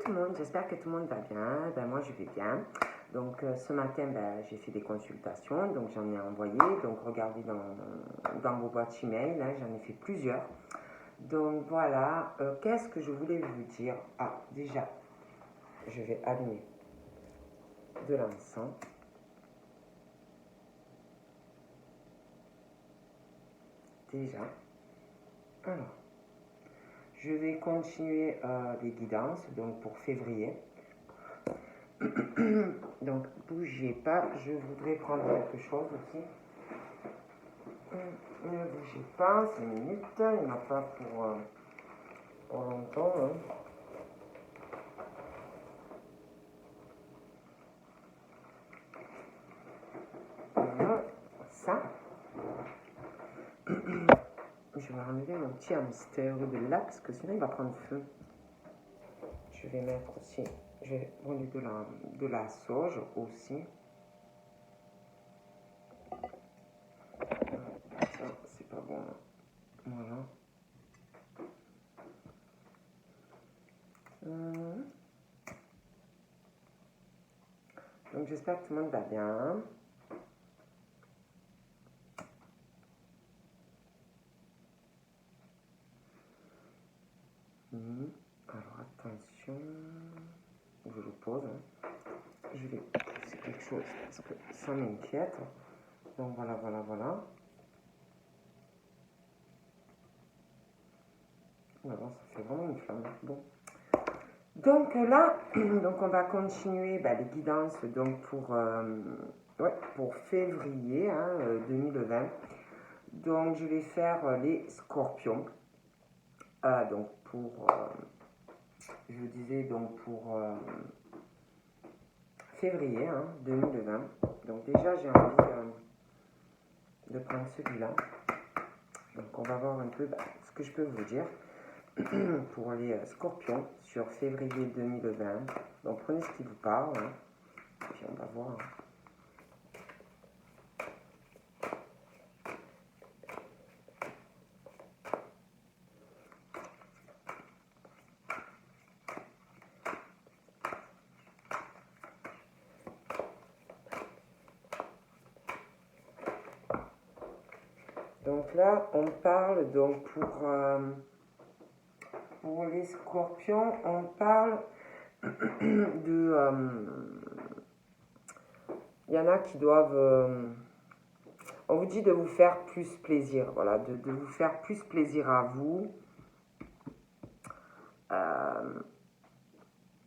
tout le monde, j'espère que tout le monde va bien. Ben, moi je vais bien. Donc ce matin j'ai fait des consultations, donc j'en ai envoyé. Donc regardez dans vos boîtes email, hein, j'en ai fait plusieurs. Donc voilà, qu'est-ce que je voulais vous dire? Ah, déjà, je vais allumer de l'encens. Déjà. Alors, je vais continuer les guidances, donc pour février. Donc, bougez pas, je voudrais prendre quelque chose aussi. Ne bougez pas, 5 minutes, il n'y en a pas pour longtemps. Hein. Voilà, ça. Je vais enlever mon petit hamster de là, parce que sinon il va prendre feu. Je vais mettre aussi, je vais brûler de la sauge aussi. Ça, c'est pas bon. Voilà. Donc j'espère que tout le monde va bien. Alors attention, je le pose. Hein. Je vais pousser quelque chose parce que ça m'inquiète. Donc voilà. Voilà, ça fait vraiment une flamme. Bon. Donc là, donc on va continuer les guidances donc pour février 2020. Donc je vais faire les scorpions. Donc je disais donc pour février 2020. Donc déjà j'ai envie de prendre celui-là. Donc on va voir un peu ce que je peux vous dire pour les scorpions sur février 2020. Donc prenez ce qui vous parle. Hein. Puis on va voir. Donc là, on parle donc pour les scorpions, on parle de... Il y en a qui doivent... on vous dit de vous faire plus plaisir, voilà, de vous faire plus plaisir à vous.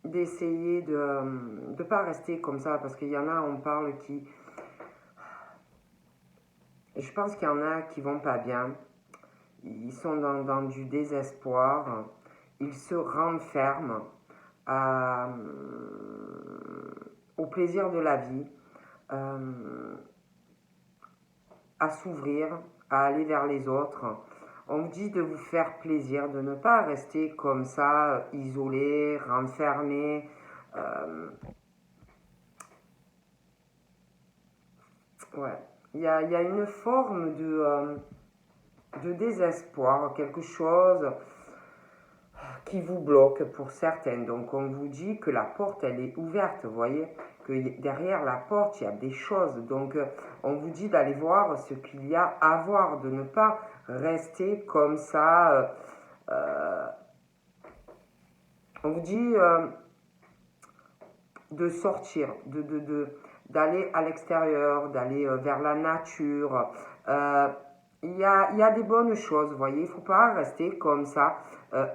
D'essayer de ne pas rester comme ça, parce qu'il y en a, on parle qui... Je pense qu'il y en a qui vont pas bien. Ils sont dans du désespoir. Ils se renferment au plaisir de la vie, à s'ouvrir, à aller vers les autres. On vous dit de vous faire plaisir, de ne pas rester comme ça, isolé, renfermé. Ouais. Il y a une forme de désespoir, quelque chose qui vous bloque pour certaines. Donc on vous dit que la porte elle est ouverte, vous voyez, que derrière la porte il y a des choses. Donc on vous dit d'aller voir ce qu'il y a à voir, de ne pas rester comme ça. On vous dit de sortir, d'aller à l'extérieur, d'aller vers la nature. Il y a des bonnes choses, vous voyez, il ne faut pas rester comme ça,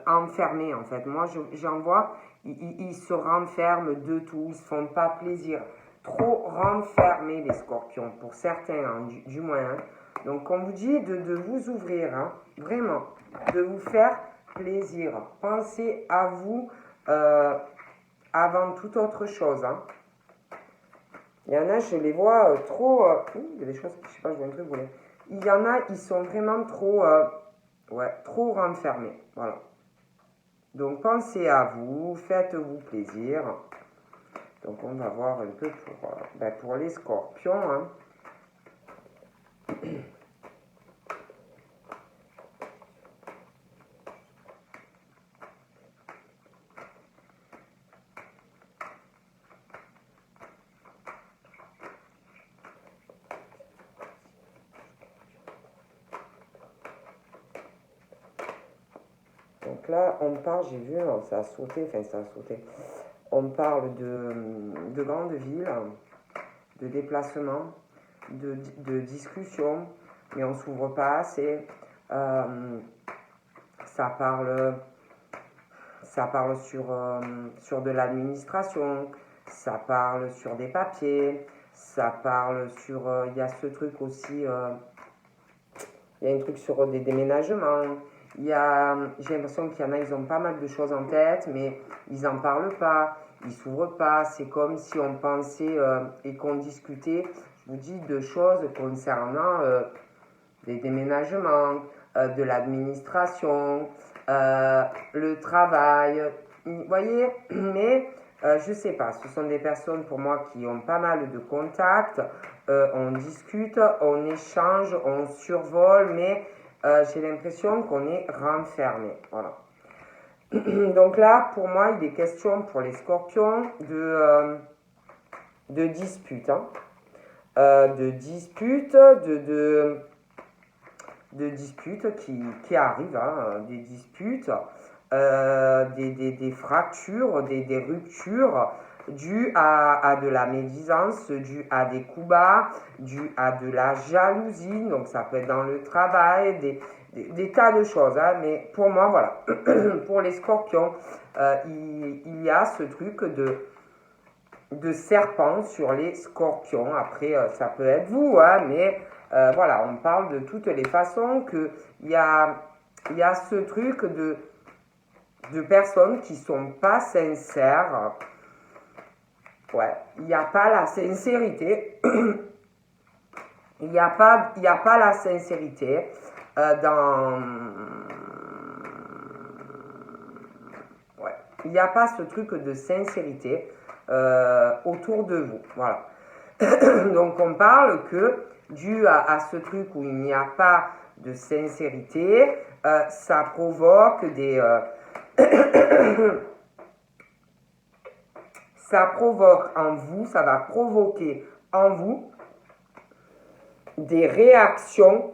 enfermé en fait. Moi, j'en vois, ils se renferment de tout, ils ne se font pas plaisir. Trop renfermés les scorpions, pour certains, hein, du moins. Hein. Donc, on vous dit de vous ouvrir, hein, vraiment, de vous faire plaisir. Pensez à vous avant toute autre chose. Hein. Il y en a, je les vois trop... il y a des choses, je sais pas, je vois un truc voler. Il y en a, ils sont vraiment trop renfermés. Voilà. Donc, pensez à vous, faites-vous plaisir. Donc, on va voir un peu pour les scorpions. Hein. Donc là, on parle, j'ai vu, ça a sauté, enfin ça a sauté. On parle de grandes villes, de déplacements, de discussions, mais on ne s'ouvre pas assez. Ça parle sur de l'administration, ça parle sur des papiers, ça parle sur... Il y a ce truc aussi, il y a un truc sur des déménagements. J'ai l'impression qu'il y en a, ils ont pas mal de choses en tête, mais ils n'en parlent pas, ils s'ouvrent pas. C'est comme si on pensait et qu'on discutait, je vous dis, de choses concernant les déménagements, de l'administration, le travail. Vous voyez, mais je ne sais pas, ce sont des personnes pour moi qui ont pas mal de contacts. On discute, on échange, on survole, mais j'ai l'impression qu'on est renfermé. Voilà. Donc là, pour moi, il est question pour les scorpions de disputes. Hein. De disputes, de disputes qui arrivent, hein, des disputes, des fractures, des ruptures dues à de la médisance, dues à des coups bas, dues à de la jalousie, donc ça peut être dans le travail, des tas de choses, hein, mais pour moi, voilà, pour les scorpions, il y a ce truc de serpent sur les scorpions. Après, ça peut être vous, hein, mais voilà, on parle de toutes les façons qu'il y a ce truc de personnes qui sont pas sincères. Ouais, il n'y a pas la sincérité. Il n'y a pas la sincérité dans... Ouais, il n'y a pas ce truc de sincérité autour de vous. Voilà. Donc on parle que dû à ce truc où il n'y a pas de sincérité, ça provoque des... ça provoque en vous, ça va provoquer en vous des réactions.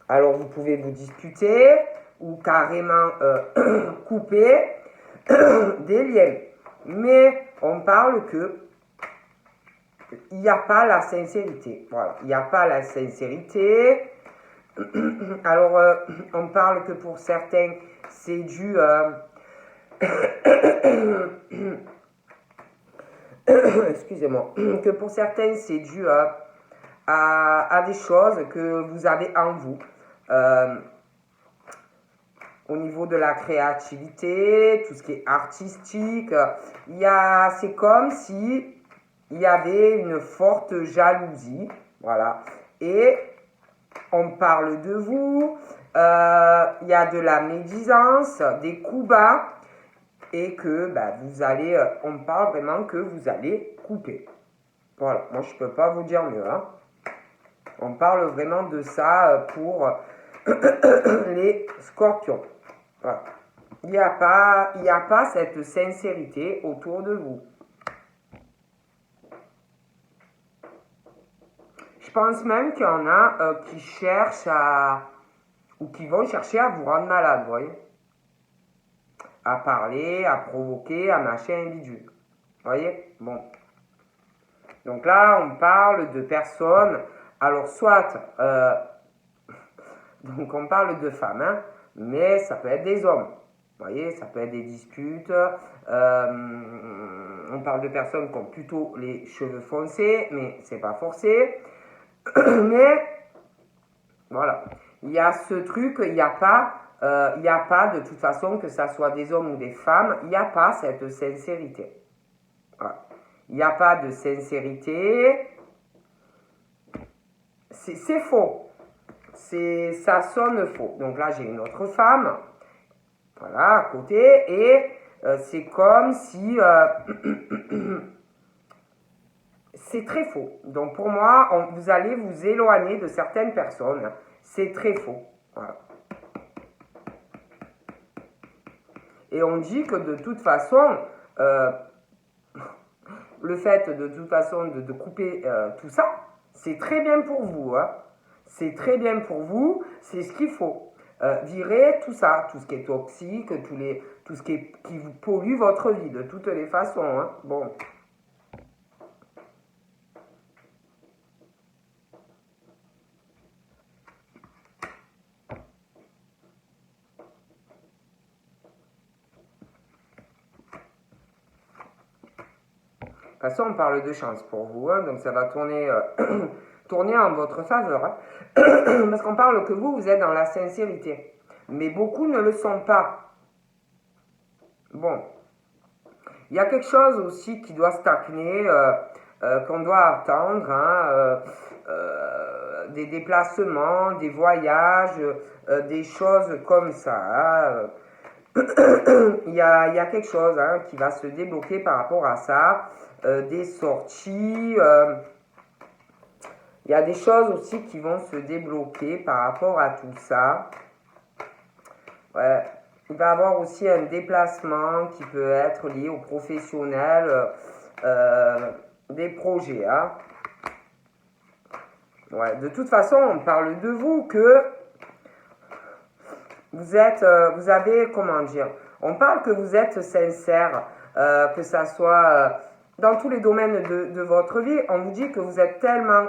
Alors vous pouvez vous disputer ou carrément couper des liens. Mais on parle que il n'y a pas la sincérité. Voilà, il n'y a pas la sincérité. Alors, on parle que pour certains, c'est dû... excusez-moi. Que pour certains, c'est dû à des choses que vous avez en vous. Au niveau de la créativité, tout ce qui est artistique, c'est comme si il y avait une forte jalousie, voilà, et on parle de vous, il y a de la médisance, des coups bas, et que vous allez, on parle vraiment que vous allez couper. Voilà, moi je ne peux pas vous dire mieux, hein. On parle vraiment de ça pour les scorpions. Voilà. Il n'y a pas cette sincérité autour de vous. Je pense même qu'il y en a qui cherchent ou qui vont chercher à vous rendre malade, vous voyez. À parler, à provoquer, à machin individu. Vous voyez? Bon. Donc là, on parle de personnes, alors soit, donc on parle de femmes, hein, mais ça peut être des hommes. Vous voyez, ça peut être des disputes. On parle de personnes qui ont plutôt les cheveux foncés, mais c'est pas forcé. Mais voilà, il y a ce truc, il n'y a pas de toute façon, que ça soit des hommes ou des femmes, il n'y a pas cette sincérité. Voilà. Il n'y a pas de sincérité. C'est faux. Ça sonne faux. Donc là, j'ai une autre femme, voilà, à côté, et c'est comme si... c'est très faux. Donc pour moi, vous allez vous éloigner de certaines personnes. C'est très faux. Voilà. Et on dit que de toute façon, le fait de toute façon de couper tout ça, c'est très bien pour vous. Hein. C'est très bien pour vous, c'est ce qu'il faut. Virez tout ça, tout ce qui est toxique, tout ce qui vous pollue votre vie, de toutes les façons. Hein. Bon. De toute façon, on parle de chance pour vous, hein, donc ça va tourner, tourner en votre faveur. Hein. Parce qu'on parle que vous êtes dans la sincérité. Mais beaucoup ne le sont pas. Bon. Il y a quelque chose aussi qui doit stagner, qu'on doit attendre. Hein, des déplacements, des voyages, des choses comme ça. Hein. il y a quelque chose hein, qui va se débloquer par rapport à ça. Des sorties. Il y a des choses aussi qui vont se débloquer par rapport à tout ça. Ouais. Il va y avoir aussi un déplacement qui peut être lié aux professionnels, des projets. Hein. Ouais. De toute façon, on parle de vous que vous avez, comment dire, on parle que vous êtes sincère, que ça soit dans tous les domaines de votre vie, on vous dit que vous êtes tellement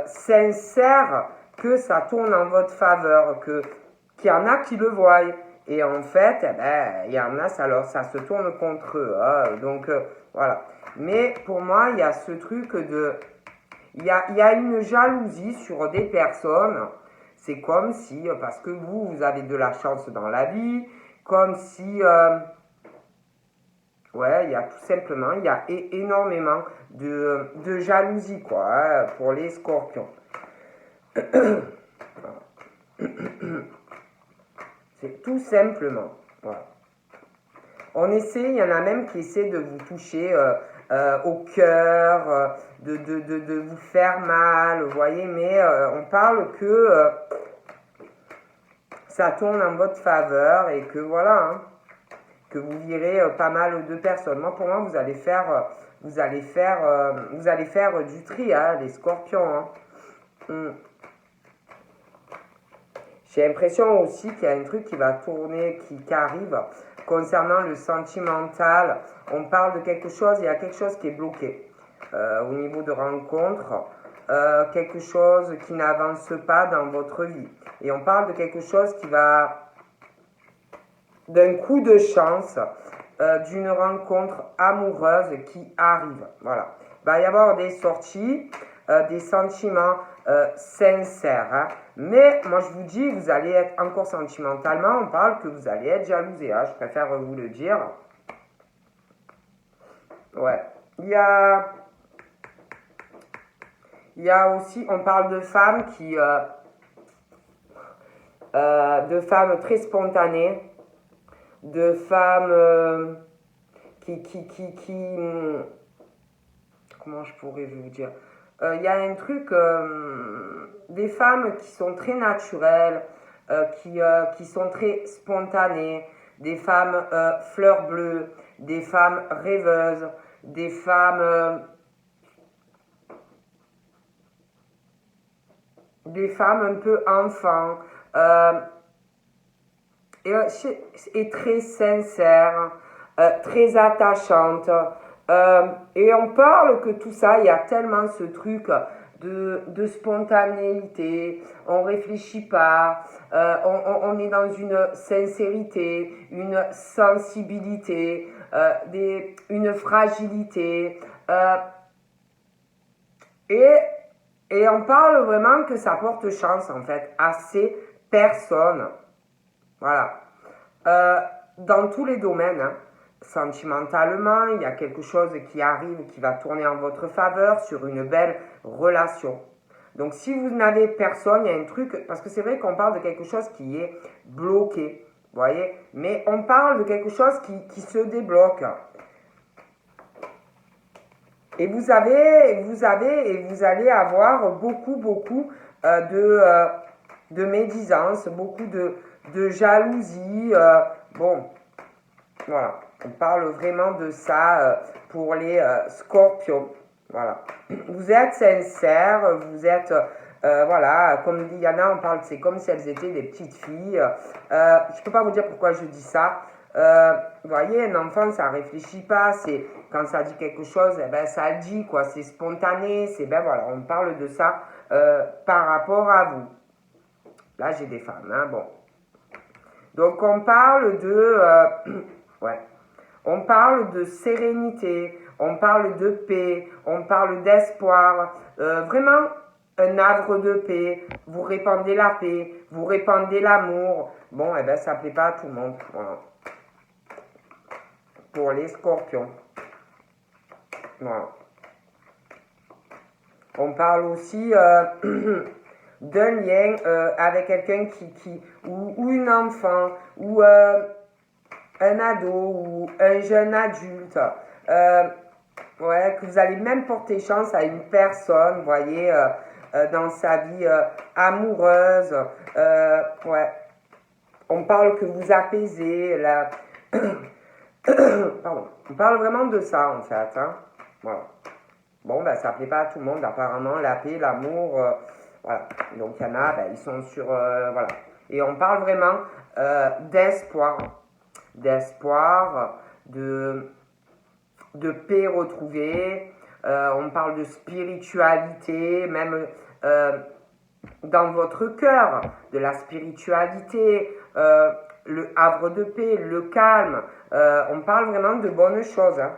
sincère que ça tourne en votre faveur, qu'il y en a qui le voient. Et en fait, eh ben, il y en a, ça se tourne contre eux. Hein. Donc, voilà. Mais pour moi, il y a ce truc de... Il y a une jalousie sur des personnes. C'est comme si, parce que vous avez de la chance dans la vie, comme si... ouais, il y a tout simplement, il y a énormément de jalousie, quoi, hein, pour les scorpions. C'est tout simplement. Voilà. On essaie, il y en a même qui essaient de vous toucher au cœur, de vous faire mal, vous voyez, mais on parle que ça tourne en votre faveur et que voilà, hein, que vous virez pas mal de personnes. Moi, pour moi, vous allez faire du tri, hein, les scorpions. Hein. J'ai l'impression aussi qu'il y a un truc qui va tourner, qui arrive concernant le sentimental. On parle de quelque chose, il y a quelque chose qui est bloqué au niveau de rencontre, quelque chose qui n'avance pas dans votre vie. Et on parle de quelque chose qui va, d'un coup de chance, d'une rencontre amoureuse qui arrive. Voilà. Il va y avoir des sorties, des sentiments sincères. Hein. Mais moi, je vous dis, vous allez être encore sentimentalement, on parle que vous allez être jalousé. Hein. Je préfère vous le dire. Ouais. Il y a aussi, on parle de femmes qui... de femmes très spontanées, de femmes comment je pourrais vous dire, il y a un truc, des femmes qui sont très naturelles, qui sont très spontanées, des femmes fleurs bleues, des femmes rêveuses, des femmes un peu enfants, et très sincères, très attachantes. Et on parle que tout ça, il y a tellement ce truc de spontanéité, on réfléchit pas, on est dans une sincérité, une sensibilité, une fragilité. Et on parle vraiment que ça porte chance en fait à ces personnes. Voilà. Dans tous les domaines, hein, sentimentalement, il y a quelque chose qui arrive, qui va tourner en votre faveur sur une belle relation. Donc si vous n'avez personne, il y a un truc, parce que c'est vrai qu'on parle de quelque chose qui est bloqué, vous voyez, mais on parle de quelque chose qui se débloque. Et vous allez avoir beaucoup de médisance, beaucoup de jalousie. Bon, voilà, on parle vraiment de ça pour les scorpions. Voilà. Vous êtes sincère, vous êtes Voilà, comme dit Yana, on parle, c'est comme si elles étaient des petites filles. Je ne peux pas vous dire pourquoi je dis ça. Vous voyez, un enfant, ça réfléchit pas. C'est quand ça dit quelque chose, eh ben, ça le dit, quoi. C'est spontané. C'est ben voilà, on parle de ça par rapport à vous. Là, j'ai des femmes, hein, bon. Donc, on parle de, ouais, on parle de sérénité, on parle de paix, on parle d'espoir. Vraiment, un havre de paix. Vous répandez la paix, vous répandez l'amour. Bon, eh ben, ça ne plaît pas à tout le monde. Voilà. Pour les scorpions. Voilà. On parle aussi d'un lien avec quelqu'un ou une enfant, ou un ado, ou un jeune adulte. Ouais, que vous allez même porter chance à une personne, vous voyez, dans sa vie amoureuse. Ouais. On parle que vous apaisez. Pardon. On parle vraiment de ça, en fait. Hein. Voilà. Bon, ben, ça ne plaît pas à tout le monde, apparemment, la paix, l'amour, voilà. Donc, il y en a, ben, ils sont sur, voilà. Et on parle vraiment d'espoir, de paix retrouvée, on parle de spiritualité, même dans votre cœur, de la spiritualité, le havre de paix, le calme, on parle vraiment de bonnes choses. Hein.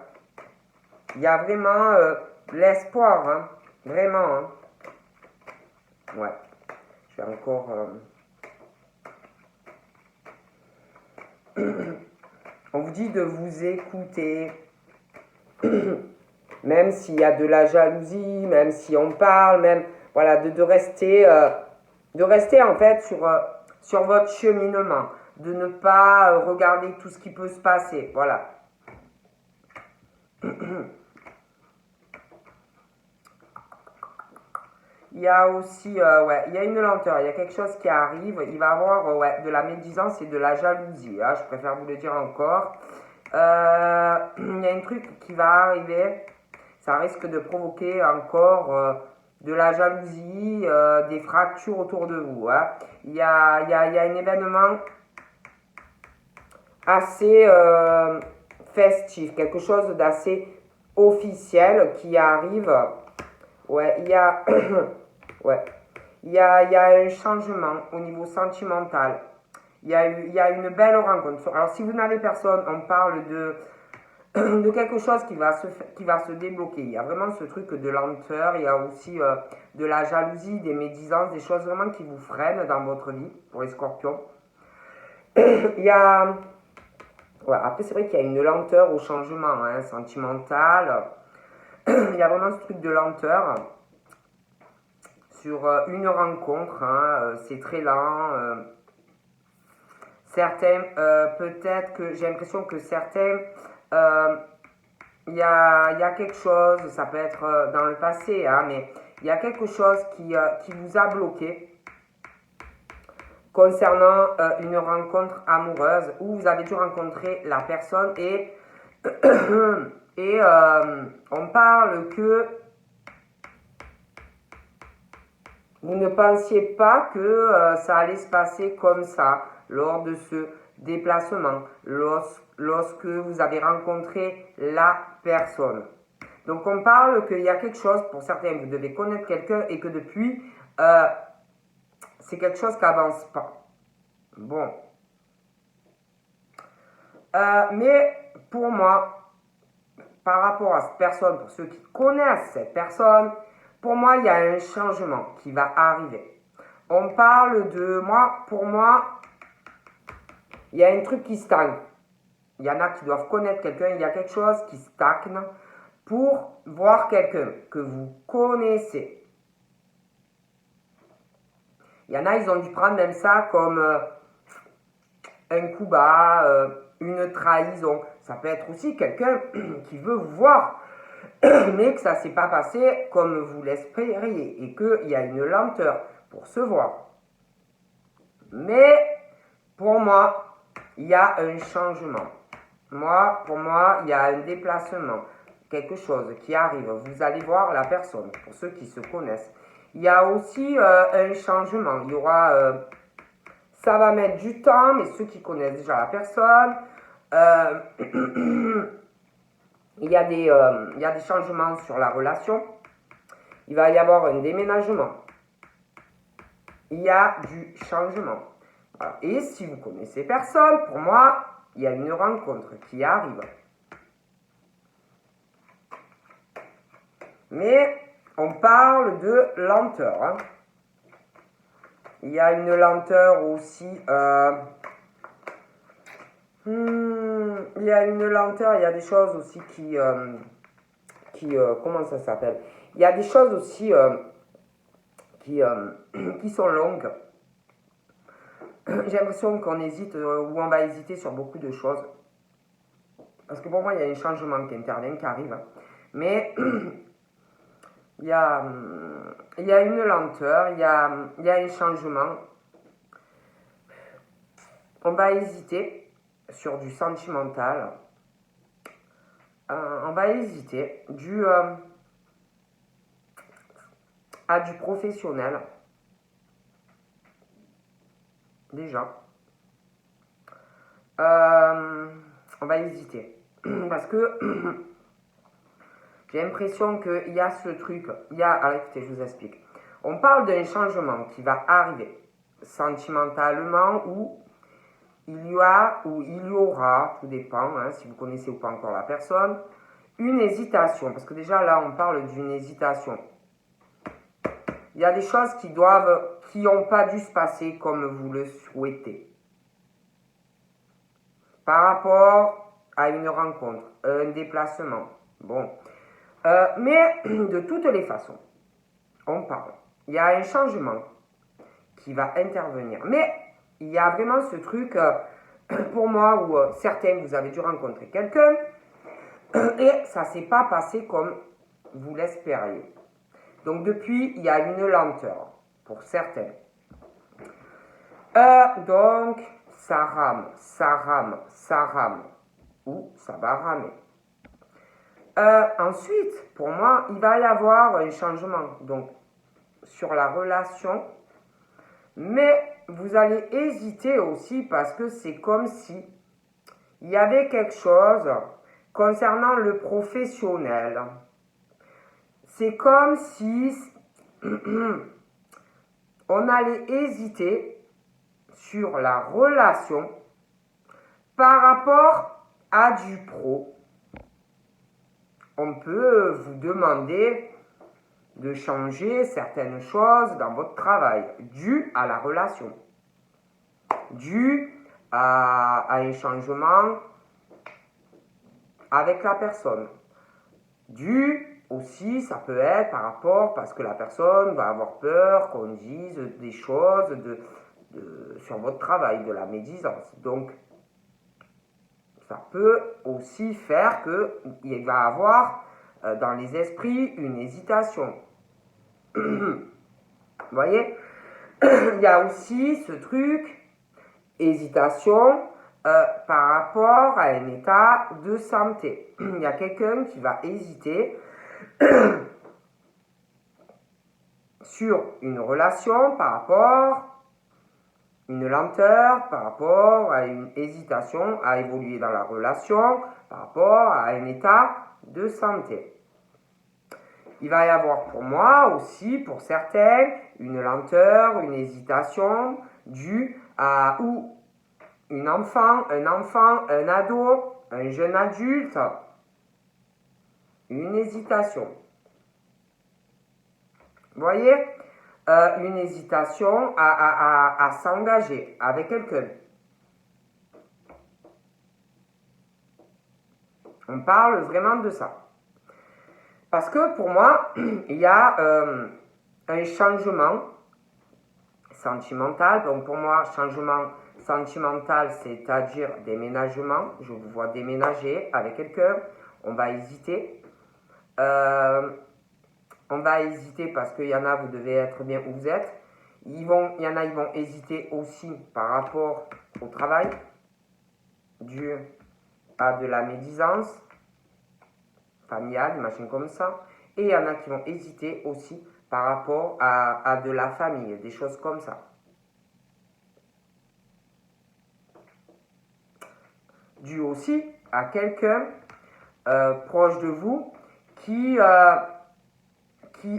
Il y a vraiment l'espoir, hein. Vraiment. Hein. Ouais, je vais encore... On vous dit de vous écouter, même s'il y a de la jalousie, même si on parle, même voilà, de rester en fait sur votre cheminement, de ne pas regarder tout ce qui peut se passer, voilà. Il y a aussi, ouais, il y a une lenteur, il y a quelque chose qui arrive, il va y avoir ouais, de la médisance et de la jalousie, hein, je préfère vous le dire encore. Il y a un truc qui va arriver, ça risque de provoquer encore de la jalousie, des fractures autour de vous. Hein. Il y a un événement assez festif, quelque chose d'assez officiel qui arrive. Ouais, il y a... ouais. Il y a un changement au niveau sentimental. Il y a une belle rencontre. Alors, si vous n'avez personne, on parle de quelque chose qui va se débloquer. Il y a vraiment ce truc de lenteur. Il y a aussi de la jalousie, des médisances, des choses vraiment qui vous freinent dans votre vie, pour les scorpions. Il y a... Ouais, après, c'est vrai qu'il y a une lenteur au changement hein, sentimental. Il y a vraiment ce truc de lenteur sur une rencontre, hein, c'est très lent. Certains, peut-être que j'ai l'impression que certains, il y a quelque chose, ça peut être dans le passé, hein, mais il y a quelque chose qui vous a bloqué concernant une rencontre amoureuse où vous avez dû rencontrer la personne et, et on parle que vous ne pensiez pas que ça allait se passer comme ça lors de ce déplacement, lorsque vous avez rencontré la personne. Donc on parle qu'il y a quelque chose, pour certains, vous devez connaître quelqu'un et que depuis, c'est quelque chose qui n'avance pas. Bon. Mais pour moi, par rapport à cette personne, pour ceux qui connaissent cette personne, pour moi, il y a un changement qui va arriver. On parle de moi, pour moi, il y a un truc qui stagne. Il y en a qui doivent connaître quelqu'un, il y a quelque chose qui stagne pour voir quelqu'un que vous connaissez. Il y en a, ils ont dû prendre même ça comme un coup bas, une trahison. Ça peut être aussi quelqu'un qui veut vous voir, mais que ça ne s'est pas passé comme vous l'espériez et qu'il y a une lenteur pour se voir. Mais pour moi, il y a un changement. Pour moi, il y a un déplacement, quelque chose qui arrive. Vous allez voir la personne, pour ceux qui se connaissent. Il y a aussi un changement. Il y aura, ça va mettre du temps, mais ceux qui connaissent déjà la personne, il y a des changements sur la relation. Il va y avoir un déménagement. Il y a du changement. Voilà. Et si vous connaissez personne, pour moi, il y a une rencontre qui arrive. Mais on parle de lenteur. Hein. Il y a une lenteur aussi. Il y a une lenteur, il y a des choses aussi comment ça s'appelle? Il y a des choses aussi qui sont longues. J'ai l'impression qu'on hésite ou on va hésiter sur beaucoup de choses. Parce que pour moi, il y a un changement qui intervient, qui arrive. Mais il y a une lenteur, il y a un changement. On va hésiter sur du sentimental. On va hésiter à du professionnel. Déjà. On va hésiter. Parce que j'ai l'impression qu'il y a ce truc. Alors écoutez, je vous explique. On parle d'un changement qui va arriver sentimentalement ou il y aura, tout dépend, hein, si vous connaissez ou pas encore la personne, une hésitation. Parce que déjà là, on parle d'une hésitation. Il y a des choses qui n'ont pas dû se passer comme vous le souhaitez. Par rapport à une rencontre, un déplacement. Bon. Mais de toutes les façons, on parle. Il y a un changement qui va intervenir. Mais il y a vraiment ce truc, pour moi, où certains, vous avez dû rencontrer quelqu'un et ça ne s'est pas passé comme vous l'espériez. Donc depuis, il y a une lenteur pour certains. Donc, ça rame, ou ça va ramer. Ensuite, pour moi, il va y avoir un changement donc sur la relation, mais vous allez hésiter aussi parce que c'est comme si il y avait quelque chose concernant le professionnel. C'est comme si on allait hésiter sur la relation par rapport à du pro. On peut vous demander de changer certaines choses dans votre travail dû à la relation, dû à un changement avec la personne, dû aussi, ça peut être par rapport, parce que la personne va avoir peur qu'on dise des choses sur votre travail, de la médisance. Donc, ça peut aussi faire qu'il va y avoir dans les esprits une hésitation. Vous voyez, il y a aussi ce truc, hésitation par rapport à un état de santé. Il y a quelqu'un qui va hésiter sur une relation par rapport une lenteur par rapport à une hésitation à évoluer dans la relation par rapport à un état de santé. Il va y avoir pour moi aussi, pour certains, une lenteur, une hésitation due à ou un enfant, un ado, un jeune adulte, une hésitation. Vous voyez, une hésitation à s'engager avec quelqu'un. On parle vraiment de ça. Parce que pour moi, il y a un changement sentimental. Donc pour moi, changement sentimental, c'est-à-dire déménagement. Je vous vois déménager avec quelqu'un. On va hésiter. On va hésiter parce qu'il y en a, vous devez être bien où vous êtes. Il y en a, ils vont hésiter aussi par rapport au travail, dû à de la médisance familiale, des machines comme ça. Et il y en a qui vont hésiter aussi par rapport à de la famille, des choses comme ça. Dû aussi à quelqu'un proche de vous qui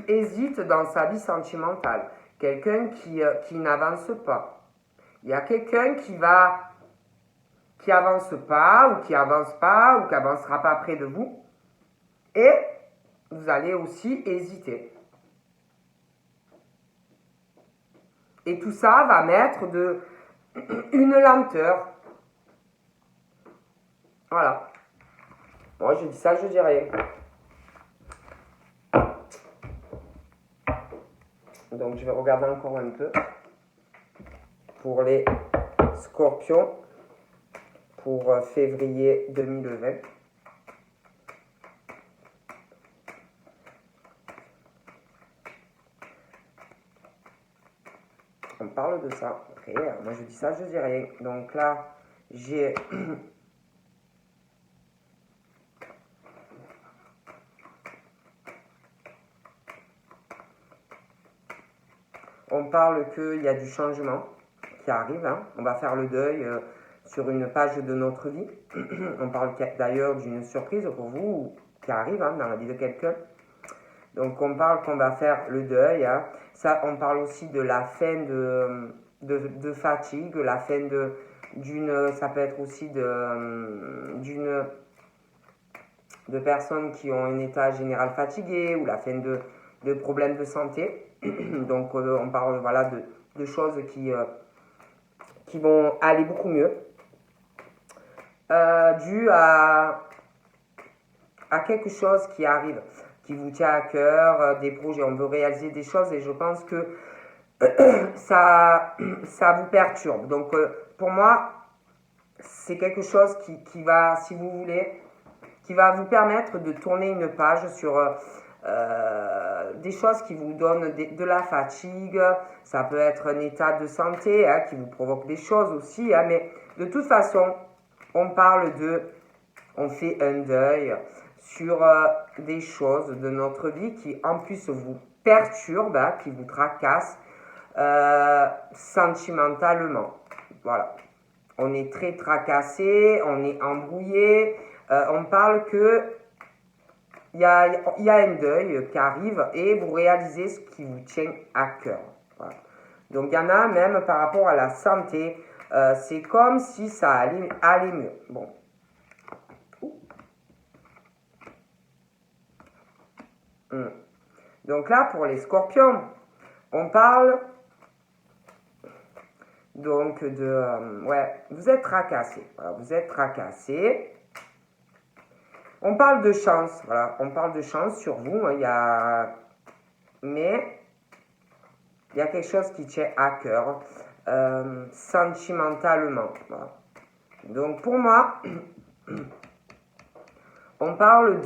hésite dans sa vie sentimentale, quelqu'un qui n'avance pas. Il y a quelqu'un qui avance pas, ou qui avance pas, ou qui avancera pas près de vous, et vous allez aussi hésiter. Et tout ça va mettre une lenteur. Voilà. Moi, je dis ça, je dis rien. Donc, je vais regarder encore un peu pour les scorpions pour février 2020. On parle de ça. Après, moi, je dis ça, je dis rien. Donc là, j'ai... On parle qu'il y a du changement qui arrive. Hein. On va faire le deuil sur une page de notre vie. On parle d'ailleurs d'une surprise pour vous qui arrive dans la vie de quelqu'un. Donc on parle qu'on va faire le deuil. Hein. Ça, on parle aussi de la fin de fatigue, la fin ça peut être aussi de personnes qui ont un état général fatigué, ou la fin de problèmes de santé. Donc on parle voilà, de choses qui vont aller beaucoup mieux, dû à quelque chose qui arrive, qui vous tient à cœur, des projets, on veut réaliser des choses, et je pense que ça vous perturbe. Donc pour moi, c'est quelque chose qui va, si vous voulez, qui va vous permettre de tourner une page sur des choses qui vous donnent de la fatigue. Ça peut être un état de santé qui vous provoque des choses aussi, mais de toute façon, on fait un deuil sur des choses de notre vie qui en plus vous perturbent, qui vous tracassent sentimentalement. Voilà. On est très tracassé, on est embrouillé. On parle que il y a un deuil qui arrive et vous réalisez ce qui vous tient à cœur. Voilà. Donc il y en a même par rapport à la santé, c'est comme si ça allait mieux. Bon. Donc là, pour les scorpions, on parle donc vous êtes tracassé. Voilà, vous êtes tracassé. On parle de chance, voilà, on parle de chance sur vous, mais il y a quelque chose qui tient à cœur, sentimentalement. Voilà. Donc pour moi, on parle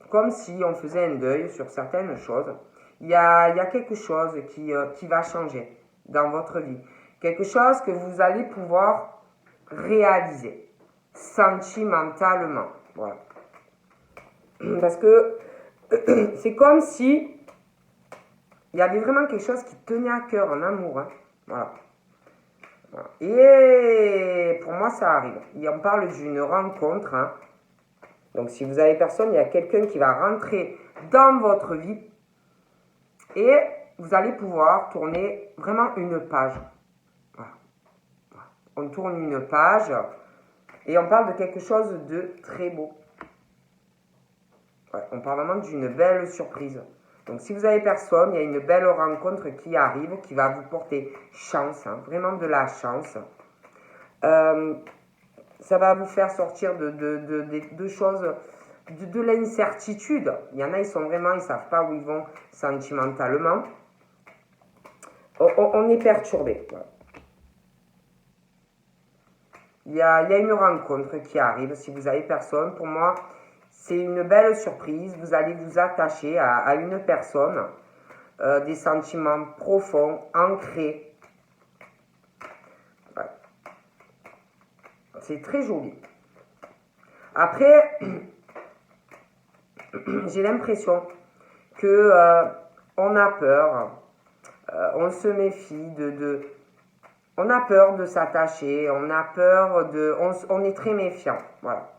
comme si on faisait un deuil sur certaines choses. Il y a quelque chose qui va changer dans votre vie, quelque chose que vous allez pouvoir réaliser sentimentalement. Voilà. Parce que c'est comme si il y avait vraiment quelque chose qui tenait à cœur en amour. Hein. Voilà. Voilà. Et pour moi, ça arrive. Et on parle d'une rencontre. Hein. Donc, si vous avez personne, il y a quelqu'un qui va rentrer dans votre vie et vous allez pouvoir tourner vraiment une page. Voilà. Voilà. On tourne une page. Et on parle de quelque chose de très beau. Ouais, on parle vraiment d'une belle surprise. Donc si vous avez personne, il y a une belle rencontre qui arrive, qui va vous porter chance, hein, vraiment de la chance. Ça va vous faire sortir de choses, de l'incertitude. Il y en a, ils ne savent pas où ils vont sentimentalement. On est perturbé. Voilà. Il y a une rencontre qui arrive, si vous avez personne. Pour moi, c'est une belle surprise. Vous allez vous attacher à une personne, des sentiments profonds, ancrés. Ouais. C'est très joli. Après, j'ai l'impression que que on a peur, on se méfie on a peur de s'attacher, on a peur on est très méfiant, voilà.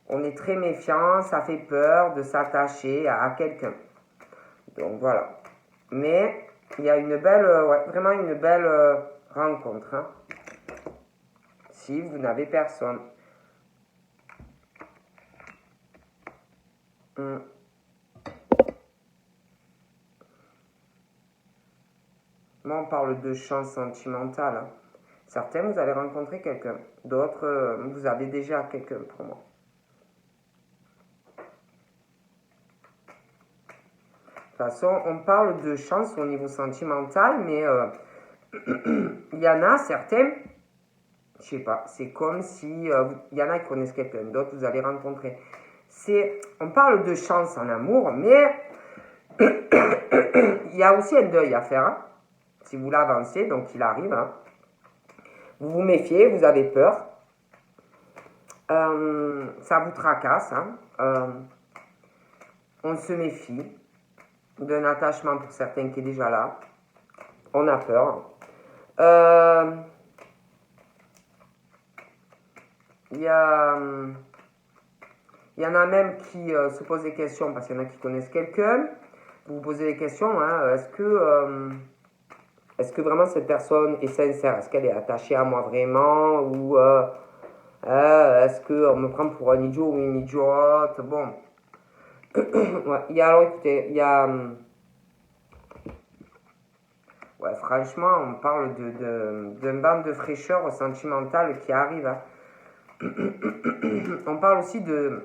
On est très méfiant, ça fait peur de s'attacher à quelqu'un. Donc voilà. Mais il y a une belle, vraiment une belle rencontre. Hein, si vous n'avez personne. Moi, on parle de chance sentimentale. Hein. Certains, vous allez rencontrer quelqu'un. D'autres, vous avez déjà quelqu'un pour moi. De toute façon, on parle de chance au niveau sentimental, mais il y en a certains, je sais pas, c'est comme si il y en a qui connaissent quelqu'un, d'autres vous allez rencontrer. On parle de chance en amour, mais il y a aussi un deuil à faire. Hein, si vous l'avancez, donc il arrive. Hein. Vous vous méfiez, vous avez peur. Ça vous tracasse. Hein. On se méfie d'un attachement pour certains qui est déjà là. On a peur. Il y en a même qui se posent des questions parce qu'il y en a qui connaissent quelqu'un. Vous vous posez des questions. Hein, est-ce que vraiment cette personne est sincère? Est-ce qu'elle est attachée à moi vraiment? Ou est-ce qu'on me prend pour un idiot ou une idiote? Bon. Ouais, alors écoutez, il y a... ouais, franchement, on parle d'un banc de fraîcheur sentimentale qui arrive. Hein. On parle aussi de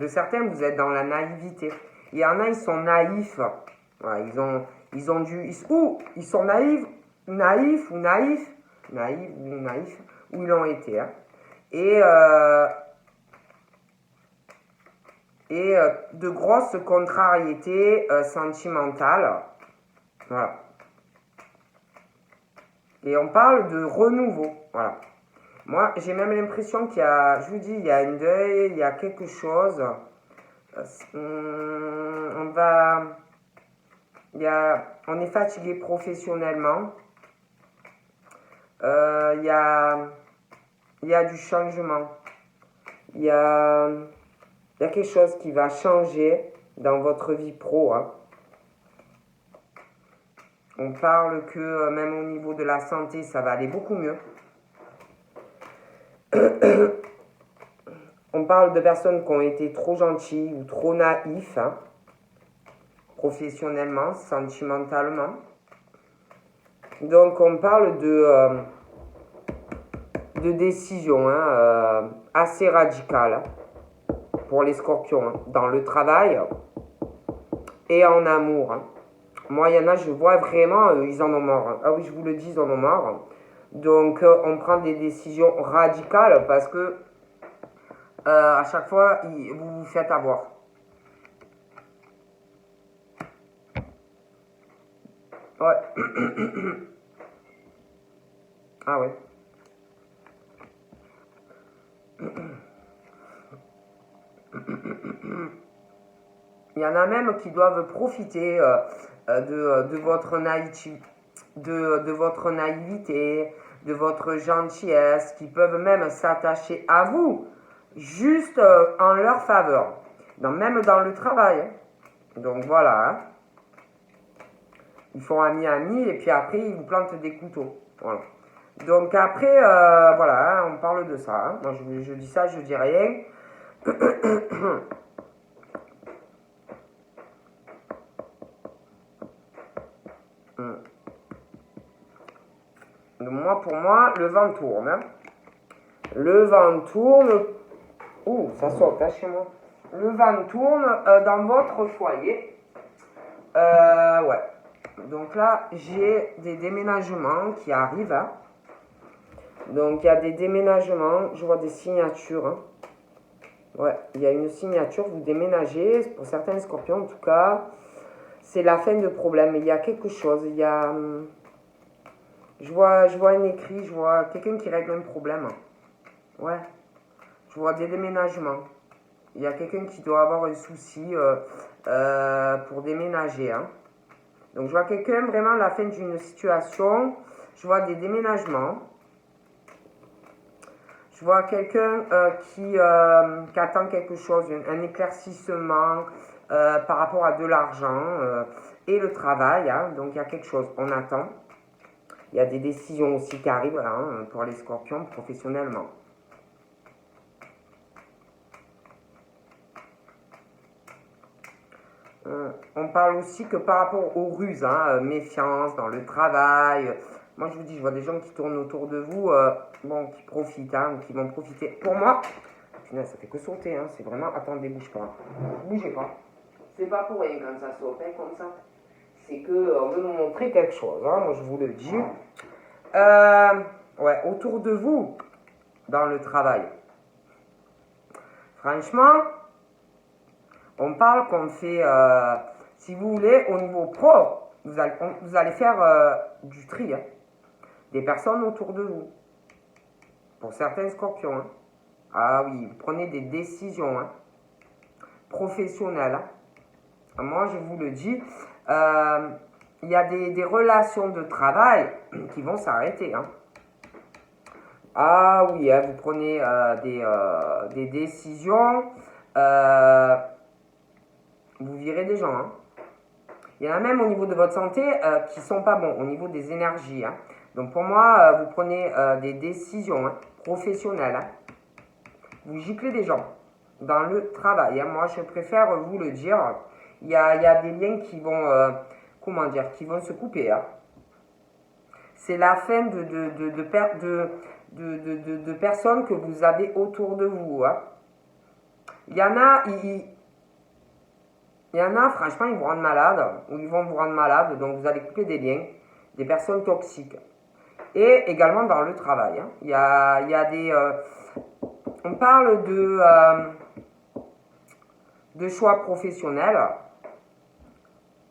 certains, vous êtes dans la naïveté. Il y en a, ils sont naïfs. Voilà, ils sont naïfs où ils l'ont été. Hein. Et de grosses contrariétés sentimentales. Voilà. Et on parle de renouveau. Voilà. Moi, j'ai même l'impression qu'il y a, je vous dis, il y a un deuil, il y a quelque chose. On est fatigué professionnellement. Il y a du changement. Il y a quelque chose qui va changer dans votre vie pro. Hein. On parle que même au niveau de la santé, ça va aller beaucoup mieux. On parle de personnes qui ont été trop gentilles ou trop naïfs, hein, professionnellement, sentimentalement. Donc on parle de décisions assez radicales pour les scorpions, hein, dans le travail et en amour. Hein. Moi, il y en a, je vois vraiment, ils en ont marre. Hein. Ah oui, je vous le dis, ils en ont marre. Donc, on prend des décisions radicales parce que à chaque fois, vous vous faites avoir. Ouais. Ah ouais. Il y en a même qui doivent profiter de votre naïveté, de votre naïveté, de votre gentillesse, qui peuvent même s'attacher à vous, juste en leur faveur, même dans le travail. Hein. Donc voilà, hein. Ils font ami-ami et puis après ils vous plantent des couteaux. Voilà. Donc après, voilà, hein, on parle de ça. Hein. Moi je dis ça, je dis rien. Donc pour moi, le vent tourne. Hein. Le vent tourne. Ouh, ça saute hein, chez moi. Le vent tourne dans votre foyer. Ouais. Donc là, j'ai des déménagements qui arrivent. Hein. Donc il y a des déménagements. Je vois des signatures. Hein. Ouais, il y a une signature. Vous déménagez. Pour certains scorpions, en tout cas, c'est la fin de problème. Il y a quelque chose. Il y a... Je vois un écrit, je vois quelqu'un qui règle un problème. Ouais. Je vois des déménagements. Il y a quelqu'un qui doit avoir un souci pour déménager. Hein. Donc, je vois quelqu'un vraiment à la fin d'une situation. Je vois des déménagements. Je vois quelqu'un qui attend quelque chose, un éclaircissement par rapport à de l'argent et le travail. Hein. Donc, il y a quelque chose, on attend. Il y a des décisions aussi qui arrivent hein, pour les scorpions professionnellement. On parle aussi que par rapport aux ruses, hein, méfiance dans le travail. Moi, je vous dis, je vois des gens qui tournent autour de vous, bon, qui profitent, hein, qui vont profiter. Pour moi, finalement, ça fait que sauter, hein, c'est vraiment, attendez, bouge pas. Bougez pas. C'est pas pour rien quand ça saute, hein, comme ça. C'est qu'on veut nous montrer quelque chose, hein, moi je vous le dis. Ouais, autour de vous, dans le travail. Franchement, on parle qu'on fait, si vous voulez, au niveau pro, vous allez faire du tri, hein, des personnes autour de vous. Pour certains scorpions, hein. Ah oui, vous prenez des décisions hein, professionnelles. Hein. Moi, je vous le dis, il y a des relations de travail qui vont s'arrêter. Hein. Ah oui, hein, vous prenez des décisions, vous virez des gens. Hein. Il y en a même au niveau de votre santé qui ne sont pas bons, au niveau des énergies. Hein. Donc pour moi, vous prenez des décisions hein, professionnelles. Hein. Vous giclez des gens dans le travail. Hein. Moi, je préfère vous le dire. Il y a des liens qui vont, comment dire, qui vont se couper. Hein. C'est la fin de personnes que vous avez autour de vous. Hein. Il y en a, franchement, ils vous rendent malade, ou ils vont vous rendre malade, donc vous allez couper des liens, des personnes toxiques. Et également dans le travail. Hein. Il y a des... on parle de choix professionnels,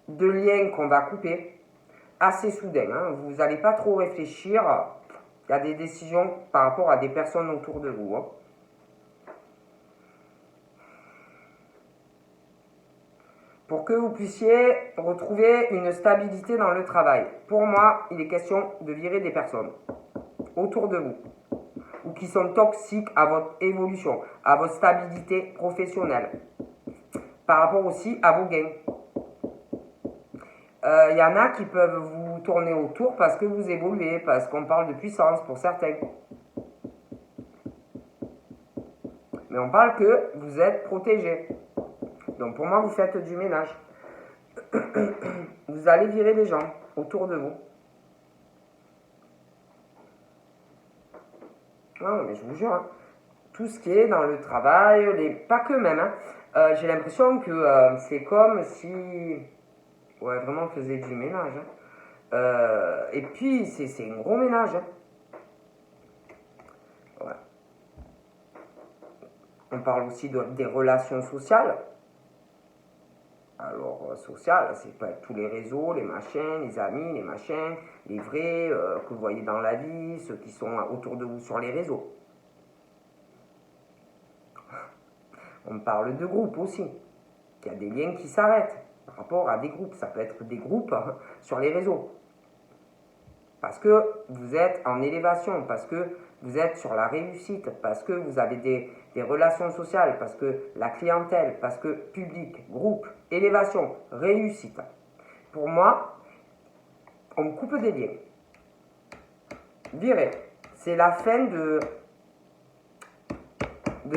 de liens qu'on va couper, assez soudain. Hein. Vous n'allez pas trop réfléchir. Il y a des décisions par rapport à des personnes autour de vous. Hein. Pour que vous puissiez retrouver une stabilité dans le travail. Pour moi, il est question de virer des personnes autour de vous ou qui sont toxiques à votre évolution, à votre stabilité professionnelle, par rapport aussi à vos gains. Il y en a qui peuvent vous tourner autour parce que vous évoluez, parce qu'on parle de puissance pour certains. Mais on parle que vous êtes protégé. Donc pour moi, vous faites du ménage. Vous allez virer des gens autour de vous. Non, mais je vous jure, hein, tout ce qui est dans le travail, pas que même, hein, j'ai l'impression que c'est comme si, ouais, vraiment on faisait du ménage. Hein. Et puis, c'est un gros ménage. Hein. Ouais. On parle aussi des relations sociales. Alors, social, c'est pas tous les réseaux, les machins, les amis, les machins, les vrais que vous voyez dans la vie, ceux qui sont autour de vous sur les réseaux. On parle de groupes aussi. Il y a des liens qui s'arrêtent par rapport à des groupes. Ça peut être des groupes hein, sur les réseaux. Parce que vous êtes en élévation, parce que vous êtes sur la réussite, parce que vous avez des relations sociales, parce que la clientèle, parce que public, groupe, élévation, réussite. Pour moi, on coupe des liens. Virez. C'est la fin de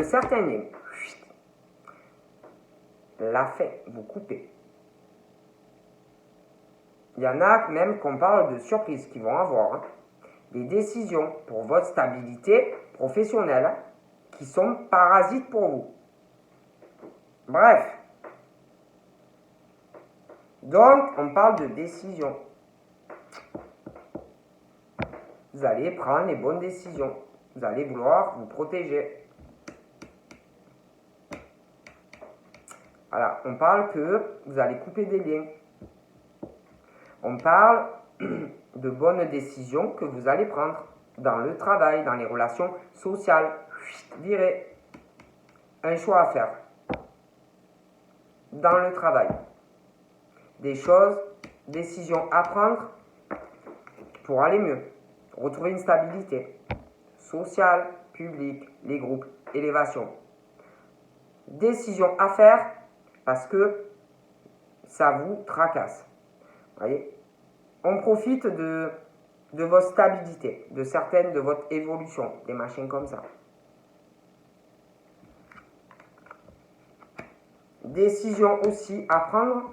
certains liens. La fin, vous coupez. Il y en a même qu'on parle de surprises qui vont avoir. Hein. Des décisions pour votre stabilité professionnelle hein, qui sont parasites pour vous. Bref. Donc, on parle de décisions. Vous allez prendre les bonnes décisions. Vous allez vouloir vous protéger. Voilà, on parle que vous allez couper des liens. On parle de bonnes décisions que vous allez prendre dans le travail, dans les relations sociales. Virez. Un choix à faire. dans le travail. Des choses, décisions à prendre pour aller mieux. Retrouver une stabilité sociale, publique, les groupes, élévation. Décisions à faire parce que ça vous tracasse. Voyez, on profite de votre stabilité, de certaines de votre évolution, des machines comme ça. Décision aussi à prendre.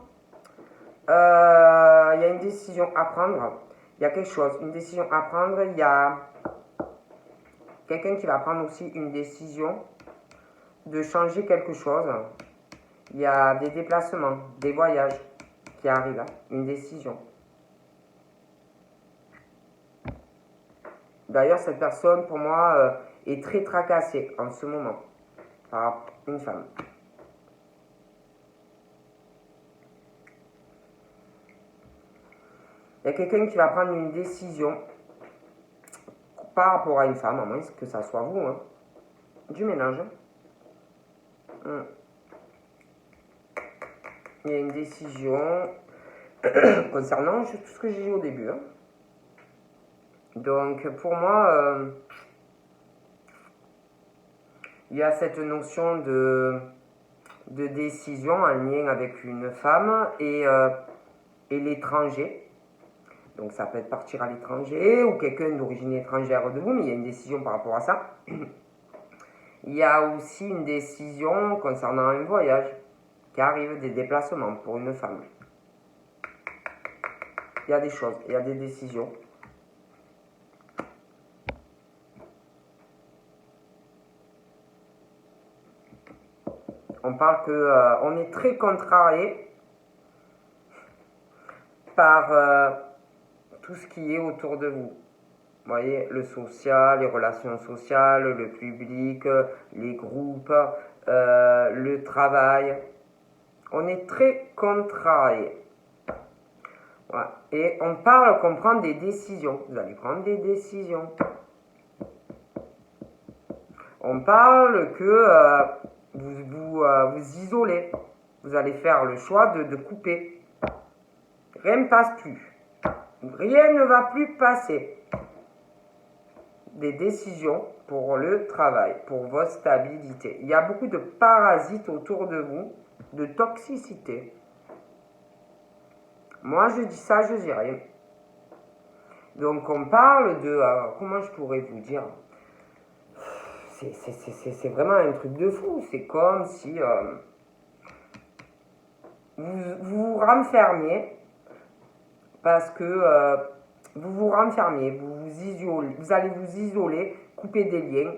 Il y a une décision à prendre. Il y a quelque chose, une décision à prendre. Il y a quelqu'un qui va prendre aussi une décision de changer quelque chose. Il y a des déplacements, des voyages qui arrivent, une décision. D'ailleurs, cette personne, pour moi, est très tracassée en ce moment par une femme. Il y a quelqu'un qui va prendre une décision par rapport à une femme, à moins que ça soit vous, hein, du ménage. Il y a une décision concernant tout ce que j'ai dit au début. Hein. Donc, pour moi, il y a cette notion de décision en lien avec une femme et l'étranger. Donc ça peut être partir à l'étranger ou quelqu'un d'origine étrangère de vous, mais il y a une décision par rapport à ça. Il y a aussi une décision concernant un voyage qui arrive, des déplacements pour une femme. Il y a des choses, il y a des décisions. On parle qu'on est très contrarié par tout ce qui est autour de vous. Vous voyez, le social, les relations sociales, le public, les groupes, le travail. On est très contrarié. Voilà. Et on parle qu'on prend des décisions. Vous allez prendre des décisions. On parle que vous isolez. Vous allez faire le choix de couper. Rien ne passe plus. Rien ne va plus passer. Des décisions pour le travail, pour votre stabilité. Il y a beaucoup de parasites autour de vous, de toxicité. Moi, je dis ça, je dis rien. Donc, on parle de... comment je pourrais vous dire? C'est vraiment un truc de fou. C'est comme si vous vous renfermiez parce que vous vous renfermiez, vous allez vous isoler, couper des liens,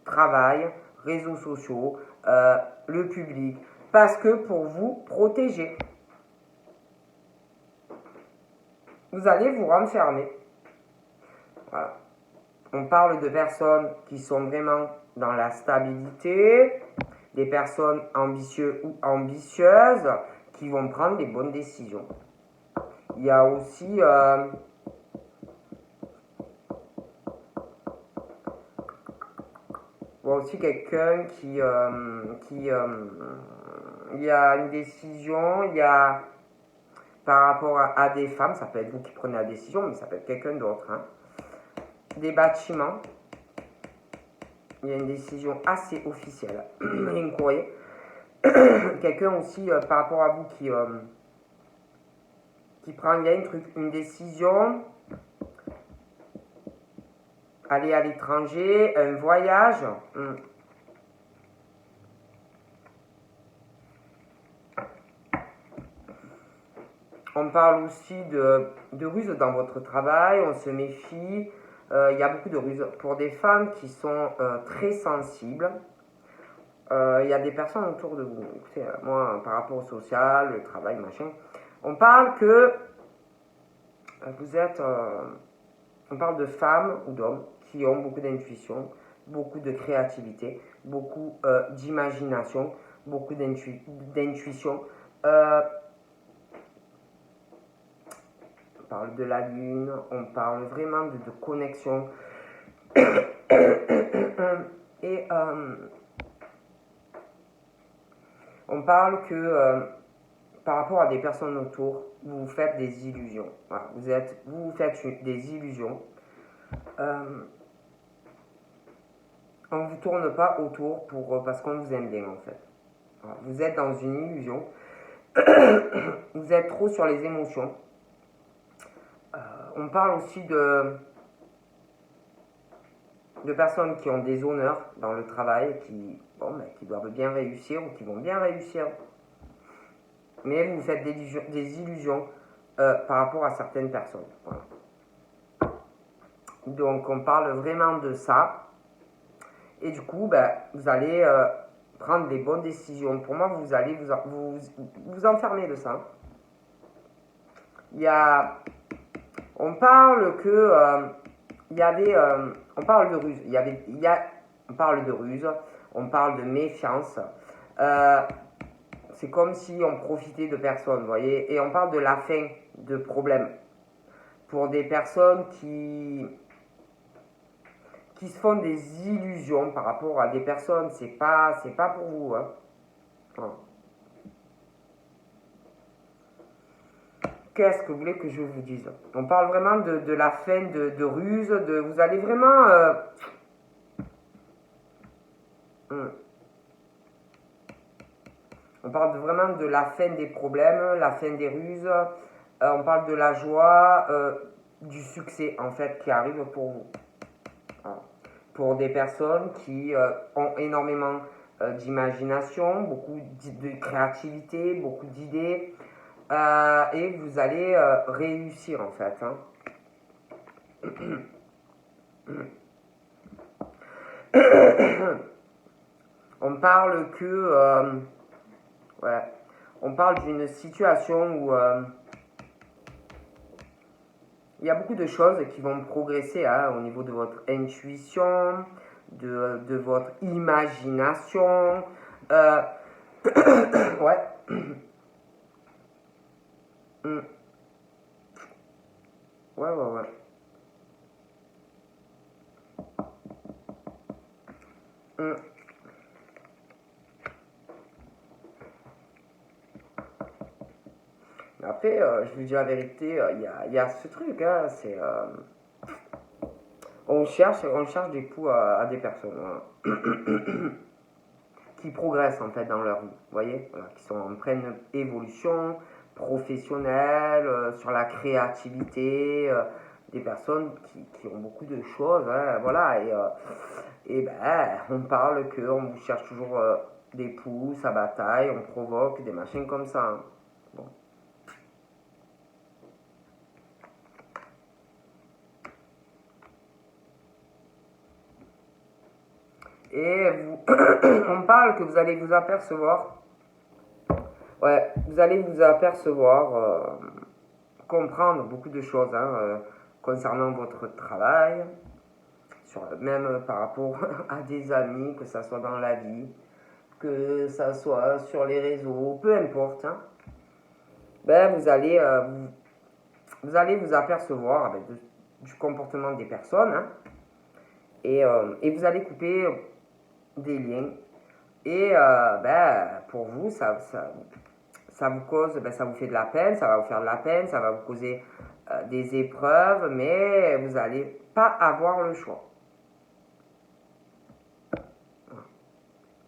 travail, réseaux sociaux, le public, parce que pour vous protéger, vous allez vous renfermer. Voilà. On parle de personnes qui sont vraiment dans la stabilité, des personnes ambitieuses ou ambitieuses qui vont prendre des bonnes décisions. Il y a aussi quelqu'un qui il y a une décision, il y a par rapport à des femmes, ça peut être vous qui prenez la décision, mais ça peut être quelqu'un d'autre. Hein. Des bâtiments, il y a une décision assez officielle, un courrier. Quelqu'un aussi par rapport à vous qui prend, il y a une décision, aller à l'étranger, un voyage. On parle aussi de ruse dans votre travail, on se méfie. Il y a beaucoup de ruses pour des femmes qui sont très sensibles. Il y a des personnes autour de vous. Écoutez, moi, par rapport au social, le travail, machin, on parle que vous êtes... on parle de femmes ou d'hommes qui ont beaucoup d'intuition, beaucoup de créativité, beaucoup d'imagination, beaucoup d'intuition. On parle de la lune, on parle vraiment de connexion. Et On parle que par rapport à des personnes autour, vous vous faites des illusions. Voilà, vous vous faites des illusions. On ne vous tourne pas autour parce qu'on vous aime bien en fait. Voilà, vous êtes dans une illusion. Vous êtes trop sur les émotions. On parle aussi de personnes qui ont des honneurs dans le travail, qui doivent bien réussir ou qui vont bien réussir. Mais vous vous faites des illusions par rapport à certaines personnes. Voilà. Donc on parle vraiment de ça. Et du coup, vous allez prendre des bonnes décisions. Pour moi, vous allez vous enfermer de ça. On parle que on parle de ruse. On parle de ruse. On parle de méfiance. C'est comme si on profitait de personnes, vous voyez. Et on parle de la fin de problèmes pour des personnes qui se font des illusions par rapport à des personnes. C'est pas pour vous. Hein. Voilà. Qu'est-ce que vous voulez que je vous dise? On parle vraiment de la fin de ruse, vous allez vraiment... On parle vraiment de la fin des problèmes, la fin des ruses. On parle de la joie, du succès en fait qui arrive pour vous. Voilà. Pour des personnes qui ont énormément d'imagination, beaucoup de créativité, beaucoup d'idées. Et vous allez réussir en fait. Hein. On parle que... on parle d'une situation où il y a beaucoup de choses qui vont progresser au niveau de votre intuition, de votre imagination. Ouais. Ouais. Après, je vous dis la vérité, il y a ce truc, hein, c'est... on cherche des coups à des personnes qui progressent en fait dans leur vie, vous voyez, voilà, qui sont en pleine évolution professionnelle, sur la créativité, des personnes qui ont beaucoup de choses, hein, voilà, et on parle qu'on vous cherche toujours des pouces à bataille, on provoque des machines comme ça. Hein. Bon. Et on parle que vous allez vous apercevoir, vous allez vous apercevoir, comprendre beaucoup de choses concernant votre travail, même par rapport à des amis, que ça soit dans la vie, que ça soit sur les réseaux, peu importe. Hein, vous allez vous apercevoir du comportement des personnes et vous allez couper des liens. Et pour vous, ça vous cause, ça vous fait de la peine, ça va vous faire de la peine, ça va vous causer des épreuves, mais vous n'allez pas avoir le choix.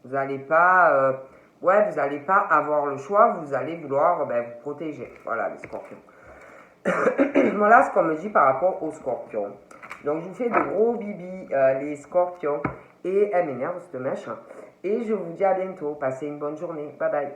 Vous n'allez pas, vous n'allez pas avoir le choix, vous allez vouloir vous protéger. Voilà, les scorpions. Voilà ce qu'on me dit par rapport aux scorpions. Donc, je vous fais de gros bibis, les scorpions. Et elle m'énerve, cette mèche. Et je vous dis à bientôt. Passez une bonne journée. Bye bye.